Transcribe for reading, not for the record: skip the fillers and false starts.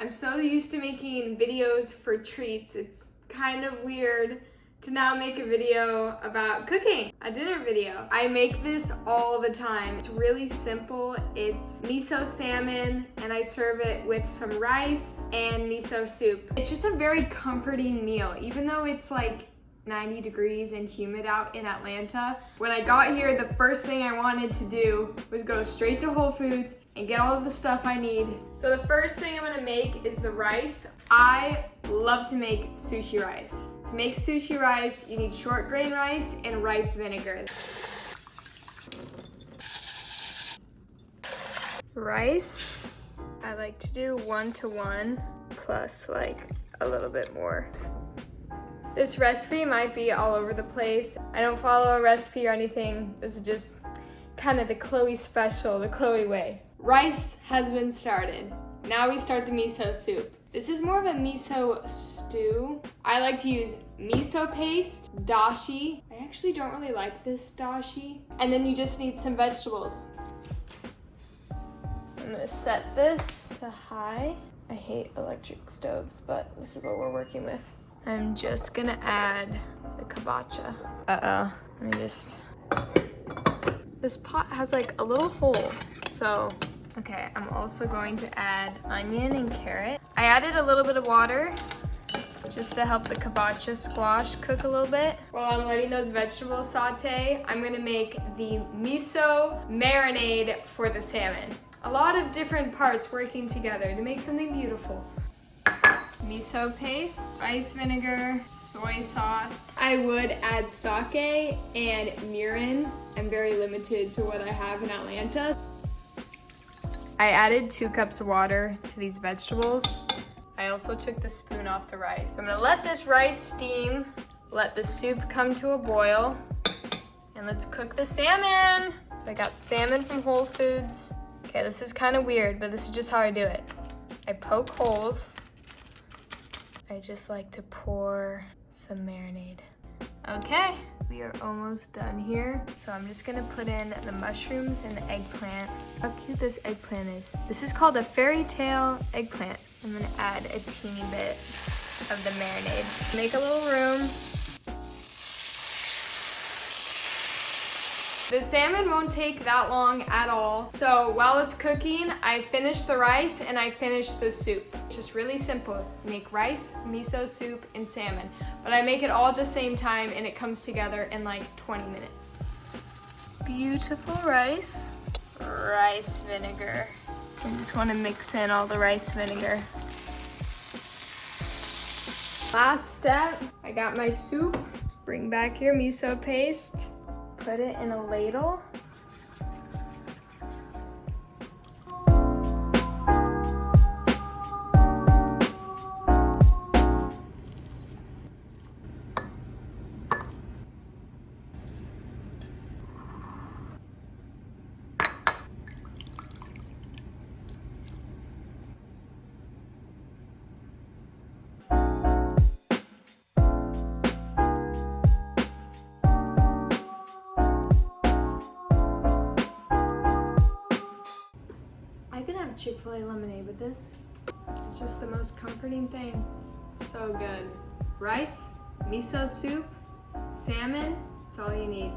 I'm so used to making videos for treats. It's kind of weird to now make a video about cooking, a dinner video. I make this all the time. It's really simple. It's miso salmon and I serve it with some rice and miso soup. It's just a very comforting meal, even though it's like 90 degrees and humid out in Atlanta. When I got here, the first thing I wanted to do was go straight to Whole Foods and get all of the stuff I need. So the first thing I'm gonna make is the rice. I love to make sushi rice. To make sushi rice, you need short grain rice and rice vinegar. Rice, I like to do 1-to-1 plus like a little bit more. This recipe might be all over the place. I don't follow a recipe or anything. This is just kind of the Chloe special, the Chloe way. Rice has been started. Now we start the miso soup. This is more of a miso stew. I like to use miso paste, dashi. I actually don't really like this dashi. And then you just need some vegetables. I'm gonna set this to high. I hate electric stoves, but this is what we're working with. I'm just gonna add the kabocha. Let me just... This pot has like a little hole, so... Okay, I'm also going to add onion and carrot. I added a little bit of water just to help the kabocha squash cook a little bit. While I'm letting those vegetables saute, I'm gonna make the miso marinade for the salmon. A lot of different parts working together to make something beautiful. Miso paste, rice vinegar, soy sauce. I would add sake and mirin. I'm very limited to what I have in Atlanta. I added 2 cups of water to these vegetables. I also took the spoon off the rice. So I'm gonna let this rice steam, let the soup come to a boil, and let's cook the salmon. I got salmon from Whole Foods. Okay, this is kind of weird, but this is just how I do it. I poke holes. I just like to pour some marinade. Okay, we are almost done here. So I'm just gonna put in the mushrooms and the eggplant. How cute this eggplant is. This is called a fairy tale eggplant. I'm gonna add a teeny bit of the marinade. Make a little room. The salmon won't take that long at all. So while it's cooking, I finish the rice and I finish the soup. It's just really simple. Make rice, miso soup, and salmon. But I make it all at the same time and it comes together in like 20 minutes. Beautiful rice. Rice vinegar. I just want to mix in all the rice vinegar. Last step, I got my soup. Bring back your miso paste. Put it in a ladle. Chick-fil-A lemonade with this. It's just the most comforting thing. So good. Rice, miso soup, salmon, it's all you need.